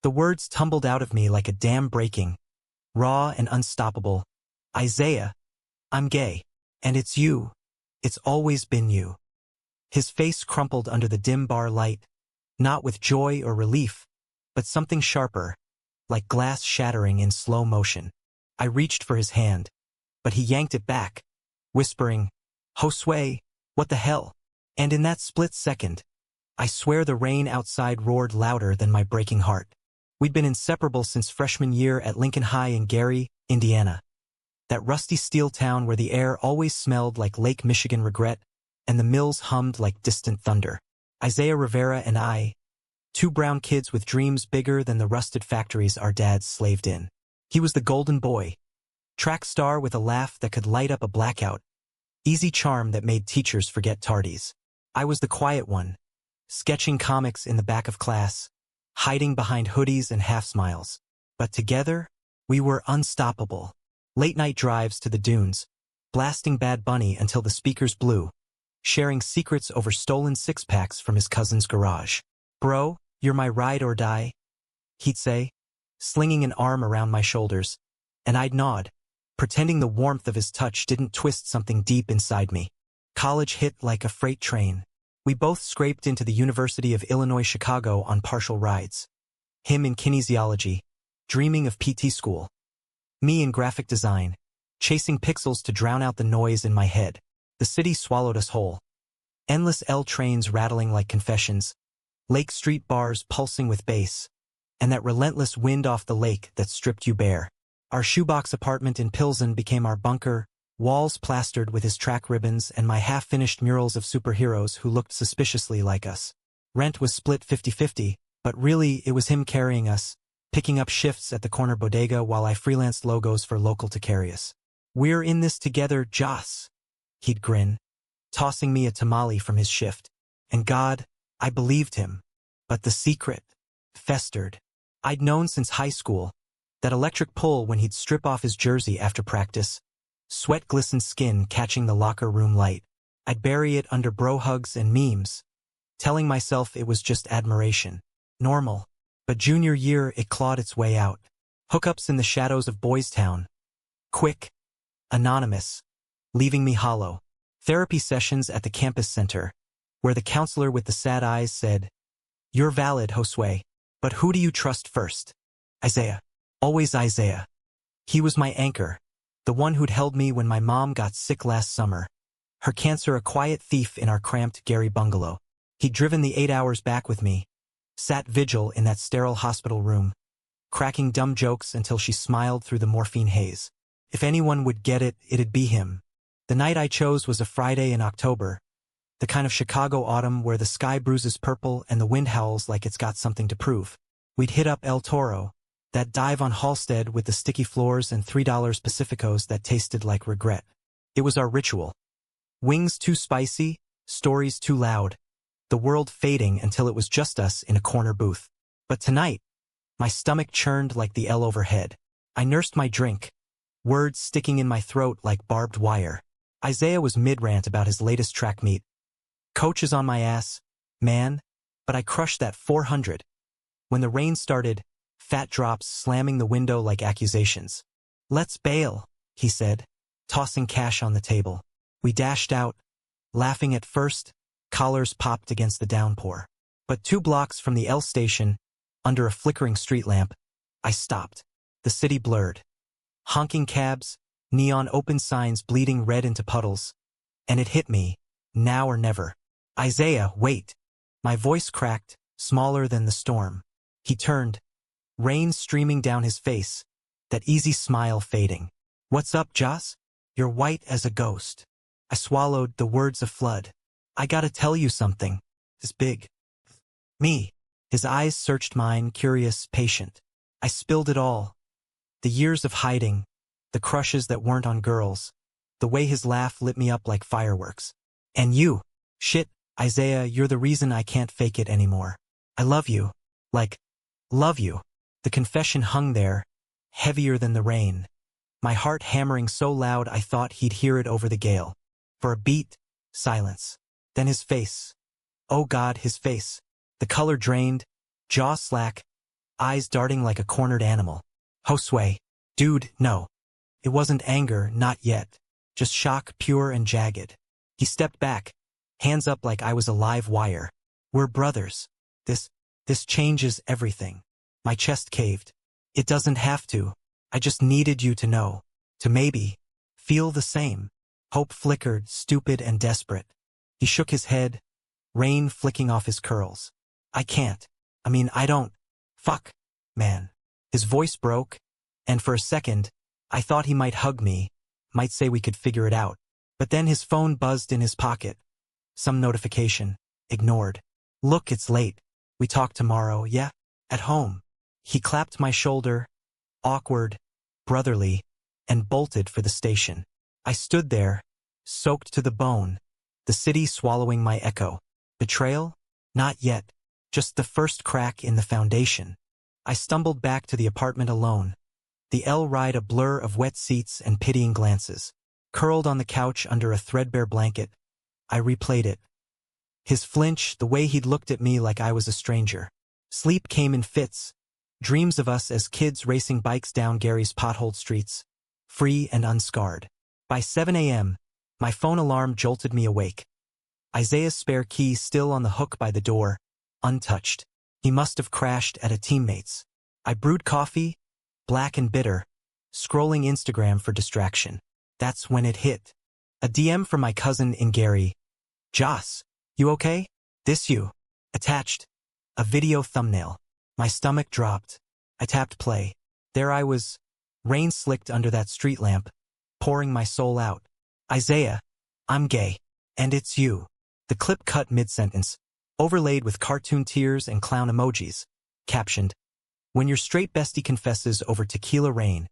The words tumbled out of me like a dam breaking, raw and unstoppable. Isaiah, I'm gay. And it's you. It's always been you. His face crumpled under the dim bar light, not with joy or relief, but something sharper, like glass shattering in slow motion. I reached for his hand, but he yanked it back, whispering, "Josue, what the hell?" And in that split second, I swear the rain outside roared louder than my breaking heart. We'd been inseparable since freshman year at Lincoln High in Gary, Indiana. That rusty steel town where the air always smelled like Lake Michigan regret, and the mills hummed like distant thunder. Isaiah Rivera and I, two brown kids with dreams bigger than the rusted factories our dads slaved in. He was the golden boy, track star with a laugh that could light up a blackout, easy charm that made teachers forget tardies. I was the quiet one, sketching comics in the back of class, hiding behind hoodies and half-smiles. But together, we were unstoppable. Late-night drives to the dunes, blasting Bad Bunny until the speakers blew, sharing secrets over stolen six-packs from his cousin's garage. "Bro, you're my ride or die," he'd say, slinging an arm around my shoulders, and I'd nod, pretending the warmth of his touch didn't twist something deep inside me. College hit like a freight train. We both scraped into the University of Illinois Chicago on partial rides. Him in kinesiology, dreaming of PT school. Me in graphic design, chasing pixels to drown out the noise in my head. The city swallowed us whole. Endless L trains rattling like confessions, Lake Street bars pulsing with bass, and that relentless wind off the lake that stripped you bare. Our shoebox apartment in Pilsen became our bunker, walls plastered with his track ribbons and my half-finished murals of superheroes who looked suspiciously like us. Rent was split 50-50, but really it was him carrying us, picking up shifts at the corner bodega while I freelanced logos for local taquerias. "We're in this together, Joss," he'd grin, tossing me a tamale from his shift. And God, I believed him. But the secret festered. I'd known since high school, that electric pull when he'd strip off his jersey after practice, sweat-glistened skin catching the locker room light. I'd bury it under bro hugs and memes, telling myself it was just admiration. Normal. But junior year it clawed its way out. Hookups in the shadows of Boys Town. Quick. Anonymous. Leaving me hollow. Therapy sessions at the campus center, where the counselor with the sad eyes said, "You're valid, Josue. But who do you trust first?" Isaiah. Always Isaiah. He was my anchor, the one who'd held me when my mom got sick last summer, her cancer a quiet thief in our cramped Gary bungalow. He'd driven the 8 hours back with me, sat vigil in that sterile hospital room, cracking dumb jokes until she smiled through the morphine haze. If anyone would get it, it'd be him. The night I chose was a Friday in October, the kind of Chicago autumn where the sky bruises purple and the wind howls like it's got something to prove. We'd hit up El Toro, that dive on Halstead with the sticky floors and $3 Pacificos that tasted like regret. It was our ritual. Wings too spicy, stories too loud, the world fading until it was just us in a corner booth. But tonight, my stomach churned like the L overhead. I nursed my drink, words sticking in my throat like barbed wire. Isaiah was mid-rant about his latest track meet. "Coach is on my ass, man," but I crushed that 400. When the rain started, fat drops slamming the window like accusations. "Let's bail," he said, tossing cash on the table. We dashed out, laughing at first, collars popped against the downpour. But 2 blocks from the L station, under a flickering street lamp, I stopped. The city blurred. Honking cabs, neon open signs bleeding red into puddles. And it hit me, now or never. "Isaiah, wait." My voice cracked, smaller than the storm. He turned, rain streaming down his face, that easy smile fading. "What's up, Joss? You're white as a ghost." I swallowed, the words a flood. "I gotta tell you something. This big. Me." His eyes searched mine, curious, patient. I spilled it all. The years of hiding, the crushes that weren't on girls, the way his laugh lit me up like fireworks. "And you. Shit, Isaiah, you're the reason I can't fake it anymore. I love you. Like, love you." The confession hung there, heavier than the rain. My heart hammering so loud I thought he'd hear it over the gale. For a beat, silence. Then his face. Oh God, his face. The color drained, jaw slack, eyes darting like a cornered animal. Josue. Dude, no. It wasn't anger, not yet. Just shock, pure and jagged. He stepped back, hands up like I was a live wire. We're brothers. This changes everything. My chest caved. It doesn't have to. I just needed you to know. To maybe feel the same. Hope flickered, stupid and desperate. He shook his head, rain flicking off his curls. I can't. I don't. Fuck, man. His voice broke, and for a second, I thought he might hug me, might say we could figure it out. But then his phone buzzed in his pocket. Some notification. Ignored. Look, it's late. We talk tomorrow, yeah? At home. He clapped my shoulder, awkward, brotherly, and bolted for the station. I stood there, soaked to the bone, the city swallowing my echo. Betrayal? Not yet. Just the first crack in the foundation. I stumbled back to the apartment alone. The L ride a blur of wet seats and pitying glances. Curled on the couch under a threadbare blanket, I replayed it. His flinch, the way he'd looked at me like I was a stranger. Sleep came in fits. Dreams of us as kids racing bikes down Gary's potholed streets. Free and unscarred. By 7 a.m., my phone alarm jolted me awake. Isaiah's spare key still on the hook by the door, untouched. He must have crashed at a teammate's. I brewed coffee, black and bitter, scrolling Instagram for distraction. That's when it hit. A DM from my cousin in Gary. Joss, you okay? This you. Attached. A video thumbnail. My stomach dropped. I tapped play. There I was. Rain slicked under that street lamp, pouring my soul out. Isaiah, I'm gay. And it's you. The clip cut mid-sentence, overlaid with cartoon tears and clown emojis. Captioned, when your straight bestie confesses over tequila rain.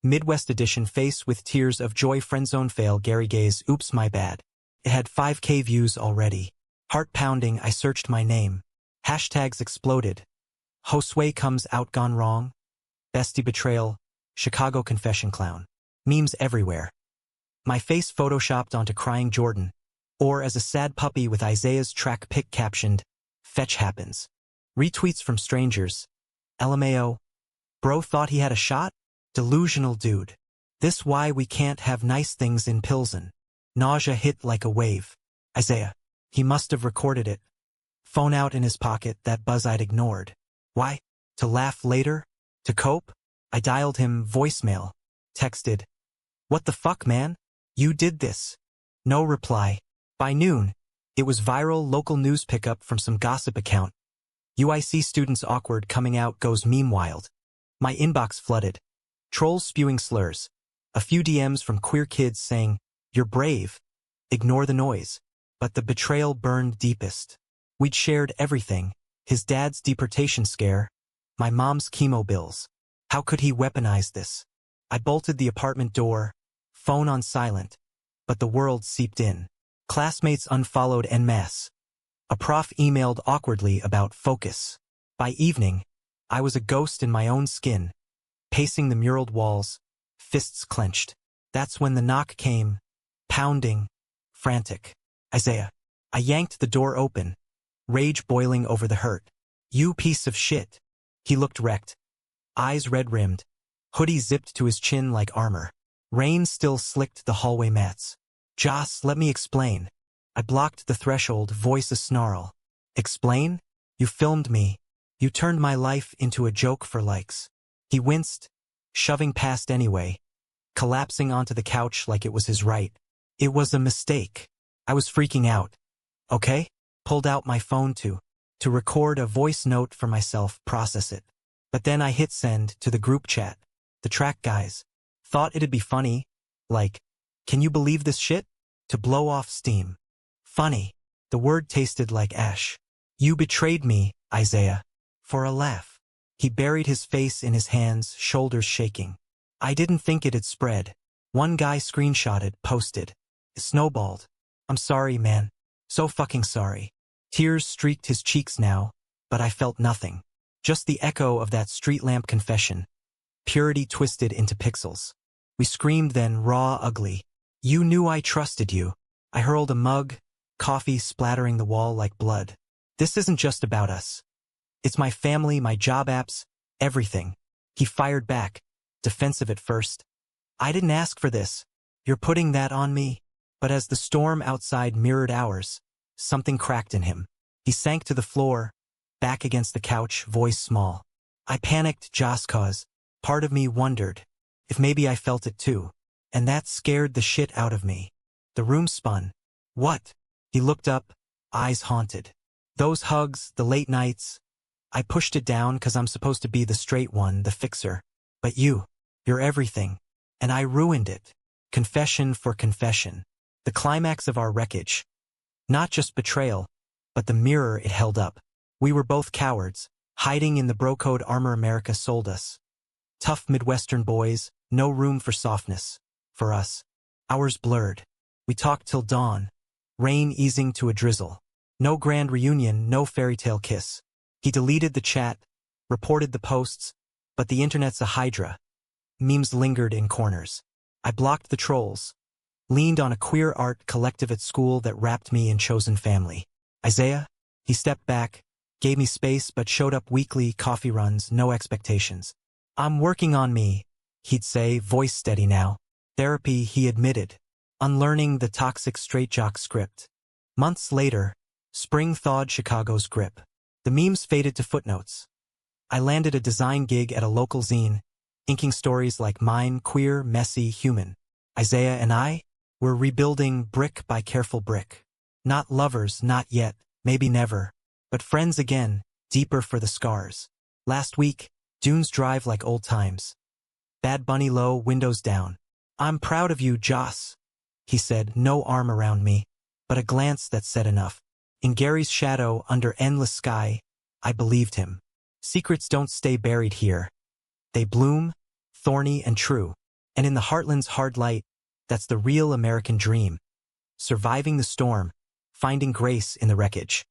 Midwest edition face with tears of joy friendzone fail Gary Gay's oops my bad. It had 5K views already. Heart pounding, I searched my name. Hashtags exploded. Josue comes out gone wrong. Bestie betrayal. Chicago confession clown. Memes everywhere. My face photoshopped onto crying Jordan. Or as a sad puppy with Isaiah's track pic captioned, fetch happens. Retweets from strangers. LMAO. Bro thought he had a shot? Delusional dude. This why we can't have nice things in Pilsen. Nausea hit like a wave. Isaiah. He must have recorded it. Phone out in his pocket, that buzz I'd ignored. Why? To laugh later? To cope? I dialed him voicemail. Texted. What the fuck, man? You did this. No reply. By noon, it was viral local news pickup from some gossip account. UIC students awkward coming out goes meme wild. My inbox flooded. Trolls spewing slurs. A few DMs from queer kids saying, you're brave. Ignore the noise. But the betrayal burned deepest. We'd shared everything. His dad's deportation scare. My mom's chemo bills. How could he weaponize this? I bolted the apartment door, phone on silent. But the world seeped in. Classmates unfollowed en masse. A prof emailed awkwardly about focus. By evening, I was a ghost in my own skin, pacing the muraled walls, fists clenched. That's when the knock came, pounding, frantic. Isaiah. I yanked the door open, rage boiling over the hurt. You piece of shit. He looked wrecked. Eyes red-rimmed, hoodie zipped to his chin like armor. Rain still slicked the hallway mats. Joss, let me explain. I blocked the threshold, voice a snarl. Explain? You filmed me. You turned my life into a joke for likes. He winced, shoving past anyway, collapsing onto the couch like it was his right. It was a mistake. I was freaking out. Okay? Pulled out my phone to record a voice note for myself, process it. But then I hit send to the group chat. The track guys. Thought it'd be funny. Like, can you believe this shit? To blow off steam. Funny. The word tasted like ash. You betrayed me, Isaiah. For a laugh. He buried his face in his hands, shoulders shaking. I didn't think it'd spread. One guy screenshotted, posted. It snowballed. I'm sorry, man. So fucking sorry. Tears streaked his cheeks now, but I felt nothing. Just the echo of that street lamp confession. Purity twisted into pixels. We screamed then, raw, ugly. You knew I trusted you. I hurled a mug, coffee splattering the wall like blood. This isn't just about us. It's my family, my job apps, Everything. He fired back, defensive at first. I didn't ask for this. You're putting that on me? But as the storm outside mirrored ours, something cracked in him. He sank to the floor, back against the couch, voice small. I panicked just 'cause part of me wondered if maybe I felt it too. And that scared the shit out of me. The room spun. What? He looked up, eyes haunted. Those hugs, the late nights. I pushed it down 'cause I'm supposed to be the straight one, the fixer. But you're everything. And I ruined it. Confession for confession. The climax of our wreckage. Not just betrayal, but the mirror it held up. We were both cowards, hiding in the bro-code armor America sold us. Tough Midwestern boys, no room for softness. For us. Hours blurred. We talked till dawn. Rain easing to a drizzle. No grand reunion, no fairy tale kiss. He deleted the chat, reported the posts, but the internet's a hydra. Memes lingered in corners. I blocked the trolls. Leaned on a queer art collective at school that wrapped me in chosen family. Isaiah? He stepped back, gave me space but showed up weekly, coffee runs, no expectations. I'm working on me, he'd say, voice steady now. Therapy, he admitted. Unlearning the toxic straitjock script. Months later, spring thawed Chicago's grip. The memes faded to footnotes. I landed a design gig at a local zine, inking stories like mine, queer, messy, human. Isaiah and I were rebuilding brick by careful brick. Not lovers, not yet, maybe never, but friends again, deeper for the scars. Last week, dunes drive like old times. Bad Bunny low, windows down. I'm proud of you, Joss, he said, no arm around me, but a glance that said enough. In Gary's shadow, under endless sky, I believed him. Secrets don't stay buried here. They bloom, thorny and true. And in the heartland's hard light, that's the real American dream. Surviving the storm, finding grace in the wreckage.